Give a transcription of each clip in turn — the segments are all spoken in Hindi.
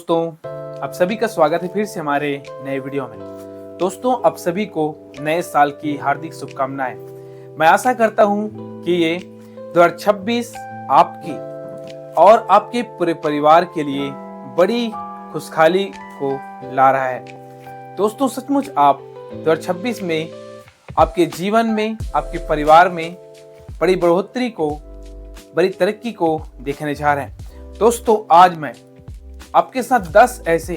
दोस्तों, आप सभी का स्वागत है फिर से हमारे नए वीडियो में। दोस्तों, आप सभी को नए साल की हार्दिक शुभकामनाएं। मैं आशा करता हूं कि ये 2026 आपकी और आपके पूरे परिवार के लिए बड़ी खुशहाली को ला रहा है। दोस्तों, सचमुच आप 2026 में आपके जीवन में, आपके परिवार में बड़ी बढ़ोतरी को, बड़ी तरक्की को देखने जा रहे हैं। दोस्तों, आज मैं आपके साथ 10 ऐसे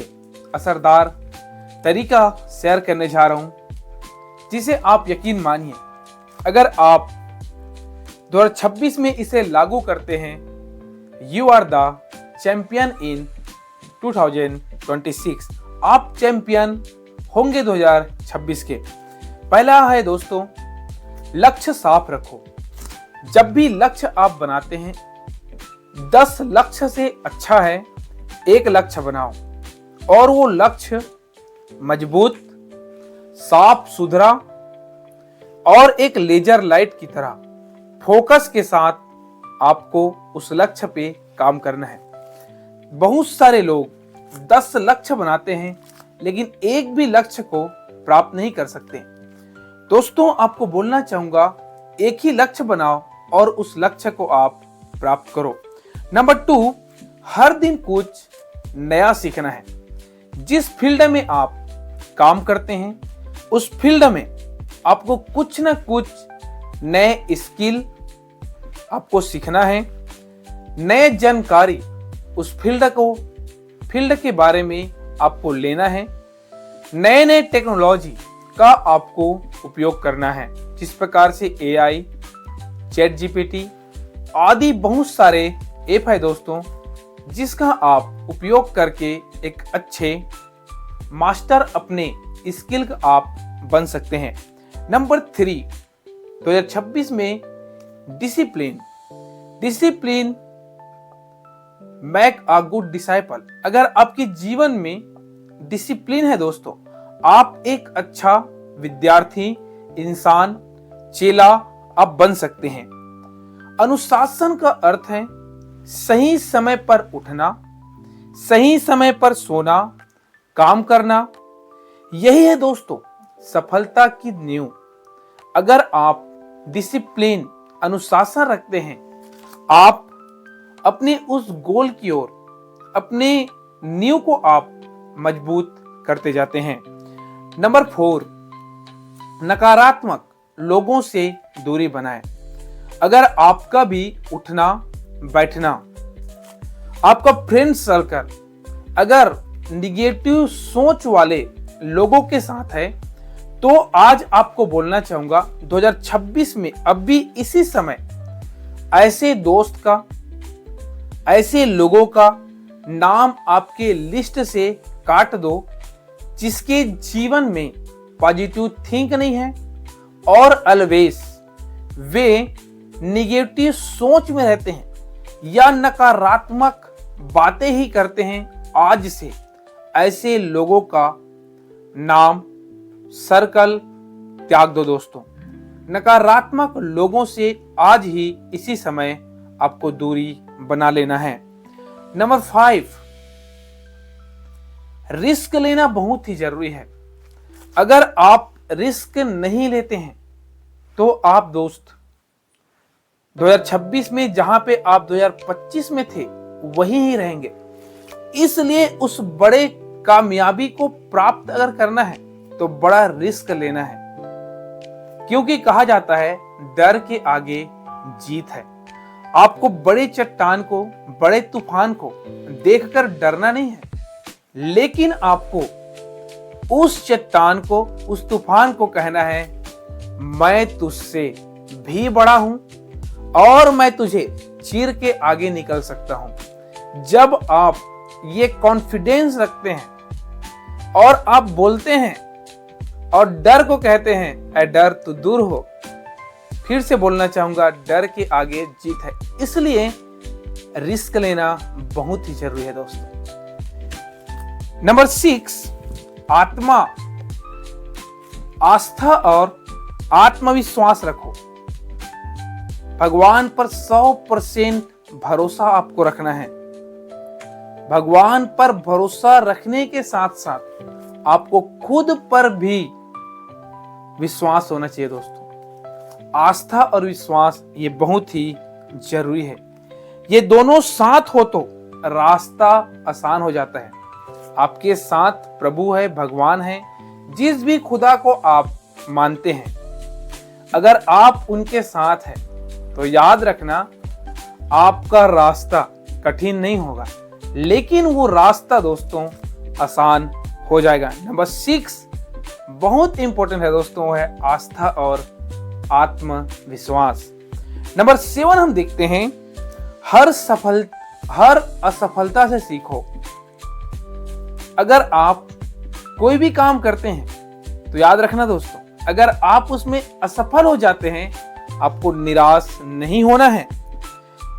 असरदार तरीका शेयर करने जा रहा हूं जिसे आप यकीन मानिए, अगर आप 2026 में इसे लागू करते हैं, you are the champion in 2026। आप चैंपियन होंगे 2026 के। पहला है दोस्तों, लक्ष्य साफ रखो। जब भी लक्ष्य आप बनाते हैं, 10 लक्ष्य से अच्छा है एक लक्ष्य बनाओ, और वो लक्ष्य मजबूत, साफ सुथरा और एक लेजर लाइट की तरह फोकस के साथ आपको उस लक्ष्य पे काम करना है। बहुत सारे लोग 10 लक्ष्य बनाते हैं लेकिन एक भी लक्ष्य को प्राप्त नहीं कर सकते। दोस्तों, आपको बोलना चाहूंगा, एक ही लक्ष्य बनाओ और उस लक्ष्य को आप प्राप्त करो। नंबर 2, हर दिन कुछ नया सीखना है। जिस फील्ड में आप काम करते हैं, उस फील्ड में आपको कुछ ना कुछ नए स्किल आपको सीखना है, नए जानकारी उस फील्ड के बारे में आपको लेना है, नए नए टेक्नोलॉजी का आपको उपयोग करना है, जिस प्रकार से AI, चैट जीपीटी आदि बहुत सारे ऐप है दोस्तों, जिसका आप उपयोग करके एक अच्छे मास्टर अपने स्किल का आप बन सकते हैं। नंबर 3, 2026 में discipline make a good disciple. अगर आपके जीवन में डिसिप्लिन है दोस्तों, आप एक अच्छा विद्यार्थी, इंसान, चेला आप बन सकते हैं। अनुशासन का अर्थ है सही समय पर उठना, सही समय पर सोना, काम करना। यही है दोस्तों सफलता की नींव। अगर आप डिसिप्लिन, अनुशासन रखते हैं, आप अपने उस गोल की ओर, अपने नींव को आप मजबूत करते जाते हैं। नंबर 4, नकारात्मक लोगों से दूरी बनाएं। अगर आपका भी उठना बैठना, आपका फ्रेंड सर्कल अगर निगेटिव सोच वाले लोगों के साथ है, तो आज आपको बोलना चाहूंगा, 2026 में अभी इसी समय ऐसे दोस्त का, ऐसे लोगों का नाम आपके लिस्ट से काट दो जिसके जीवन में पॉजिटिव थिंक नहीं है और ऑलवेज वे निगेटिव सोच में रहते हैं या नकारात्मक बातें ही करते हैं। आज से ऐसे लोगों का नाम, सर्कल त्याग दो दोस्तों। नकारात्मक लोगों से आज ही इसी समय आपको दूरी बना लेना है। नंबर 5, रिस्क लेना बहुत ही जरूरी है। अगर आप रिस्क नहीं लेते हैं तो आप दोस्त 2026 में जहां पे आप 2025 में थे वही ही रहेंगे। इसलिए उस बड़े कामयाबी को प्राप्त अगर करना है तो बड़ा रिस्क लेना है, क्योंकि कहा जाता है डर के आगे जीत है। आपको बड़े चट्टान को, बड़े तूफान को देखकर डरना नहीं है, लेकिन आपको उस चट्टान को, उस तूफान को कहना है, मैं तुझसे भी बड़ा हूं और मैं तुझे चीर के आगे निकल सकता हूं। जब आप ये कॉन्फिडेंस रखते हैं और आप बोलते हैं और डर को कहते हैं, ऐ डर तू दूर हो। फिर से बोलना चाहूंगा, डर के आगे जीत है। इसलिए रिस्क लेना बहुत ही जरूरी है दोस्तों। नंबर 6, आस्था और आत्मविश्वास रखो। भगवान पर 100% भरोसा आपको रखना है। भगवान पर भरोसा रखने के साथ साथ आपको खुद पर भी विश्वास होना चाहिए दोस्तों। आस्था और विश्वास ये बहुत ही जरूरी है। ये दोनों साथ हो तो रास्ता आसान हो जाता है। आपके साथ प्रभु है, भगवान है, जिस भी खुदा को आप मानते हैं, अगर आप उनके साथ हैं तो याद रखना आपका रास्ता कठिन नहीं होगा, लेकिन वो रास्ता दोस्तों आसान हो जाएगा। नंबर 6 बहुत इंपॉर्टेंट है दोस्तों, वो है आस्था और आत्मविश्वास। नंबर 7 हम देखते हैं, हर असफलता से सीखो। अगर आप कोई भी काम करते हैं तो याद रखना दोस्तों, अगर आप उसमें असफल हो जाते हैं, आपको निराश नहीं होना है,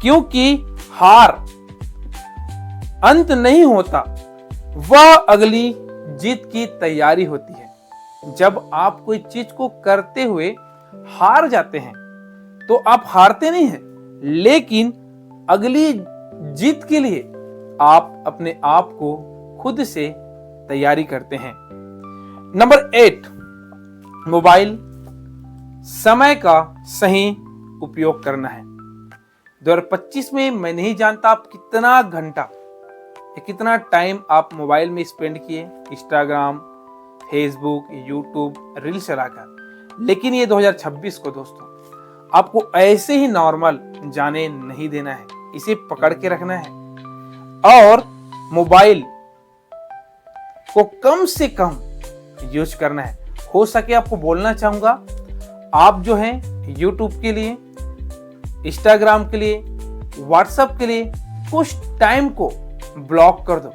क्योंकि हार अंत नहीं होता, वह अगली जीत की तैयारी होती है। जब आप कोई चीज को करते हुए हार जाते हैं तो आप हारते नहीं हैं, लेकिन अगली जीत के लिए आप अपने आप को खुद से तैयारी करते हैं। नंबर 8 मोबाइल समय का सही उपयोग करना है। 2025 में मैं नहीं जानता आप कितना घंटा या कितना टाइम आप मोबाइल में स्पेंड किए, इंस्टाग्राम, फेसबुक, यूट्यूब, रील चलाकर, लेकिन ये 2026 को दोस्तों आपको ऐसे ही नॉर्मल जाने नहीं देना है। इसे पकड़ के रखना है और मोबाइल को कम से कम यूज करना है। हो सके आपको बोलना चाहूंगा, आप जो है YouTube के लिए, इंस्टाग्राम के लिए, व्हाट्सएप के लिए कुछ टाइम को ब्लॉक कर दो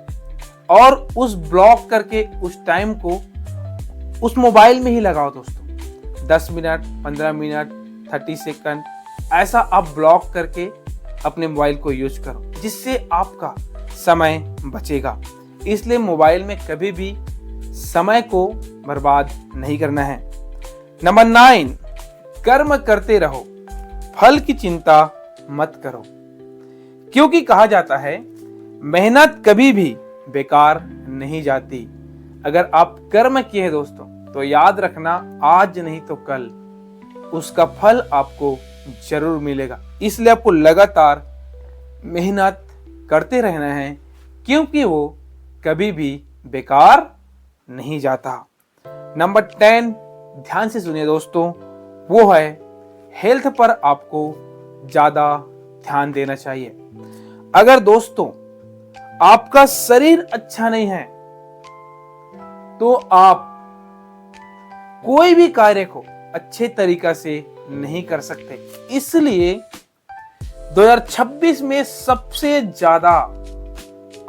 और उस ब्लॉक करके उस टाइम को उस मोबाइल में ही लगाओ दोस्तों। 10 मिनट, 15 मिनट, 30 सेकंड ऐसा आप ब्लॉक करके अपने मोबाइल को यूज करो, जिससे आपका समय बचेगा। इसलिए मोबाइल में कभी भी समय को बर्बाद नहीं करना है। नंबर 9 कर्म करते रहो, फल की चिंता मत करो, क्योंकि कहा जाता है मेहनत कभी भी बेकार नहीं जाती। अगर आप कर्म किए हैं दोस्तों तो याद रखना आज नहीं तो कल उसका फल आपको जरूर मिलेगा। इसलिए आपको लगातार मेहनत करते रहना है, क्योंकि वो कभी भी बेकार नहीं जाता। नंबर 10 ध्यान से सुनिए दोस्तों, वो है हेल्थ पर आपको ज्यादा ध्यान देना चाहिए। अगर दोस्तों आपका शरीर अच्छा नहीं है तो आप कोई भी कार्य को अच्छे तरीका से नहीं कर सकते। इसलिए 2026 में सबसे ज्यादा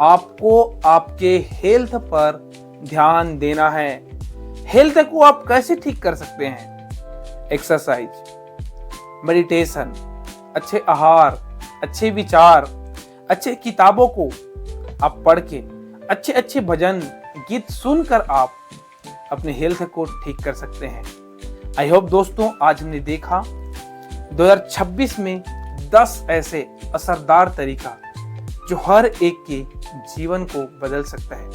आपको आपके हेल्थ पर ध्यान देना है। हेल्थ को आप कैसे ठीक कर सकते हैं? एक्सरसाइज, मेडिटेशन, अच्छे आहार, अच्छे विचार, अच्छे किताबों को आप पढ़ के, अच्छे अच्छे भजन गीत सुनकर आप अपने हेल्थ को ठीक कर सकते हैं। आई होप दोस्तों आज हमने देखा 2026 में 10 ऐसे असरदार तरीका जो हर एक के जीवन को बदल सकता है।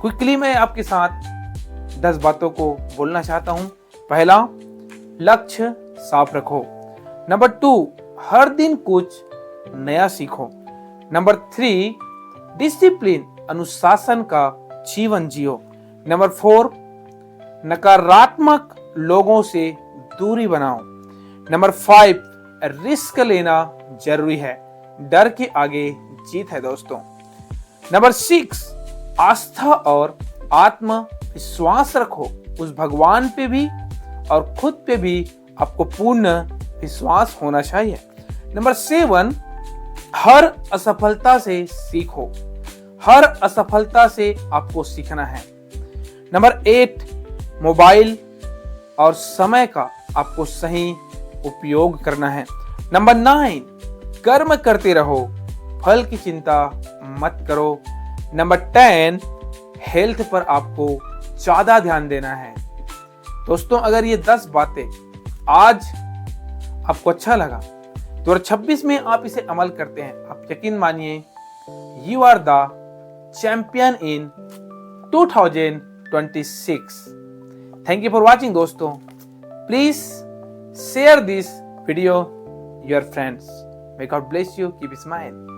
क्विकली मैं आपके साथ 10 बातों को बोलना चाहता हूं। पहला, लक्ष्य साफ रखो। नंबर 2, हर दिन कुछ नया सीखो। नंबर 3, डिसिप्लिन अनुशासन का जीवन जियो। नंबर 4, नकारात्मक लोगों से दूरी बनाओ। नंबर 5, रिस्क लेना जरूरी है, डर के आगे जीत है दोस्तों। नंबर 6, आस्था और आत्मविश्वास रखो। उस भगवान पे भी और खुद पे भी आपको पूर्ण विश्वास होना चाहिए। नंबर 7, हर असफलता से सीखो। हर असफलता से आपको सीखना है। नंबर 8, मोबाइल और समय का आपको सही उपयोग करना है। नंबर 9, कर्म करते रहो, फल की चिंता मत करो। नंबर 10, हेल्थ पर आपको ज्यादा ध्यान देना है। दोस्तों अगर ये 10 बातें आज आपको अच्छा लगा 2026 में आप इसे अमल करते हैं, आप यकीन मानिए you are the champion in 2026. Thank you for watching दोस्तों. Please share this video your friends. May God bless you. Keep smiling.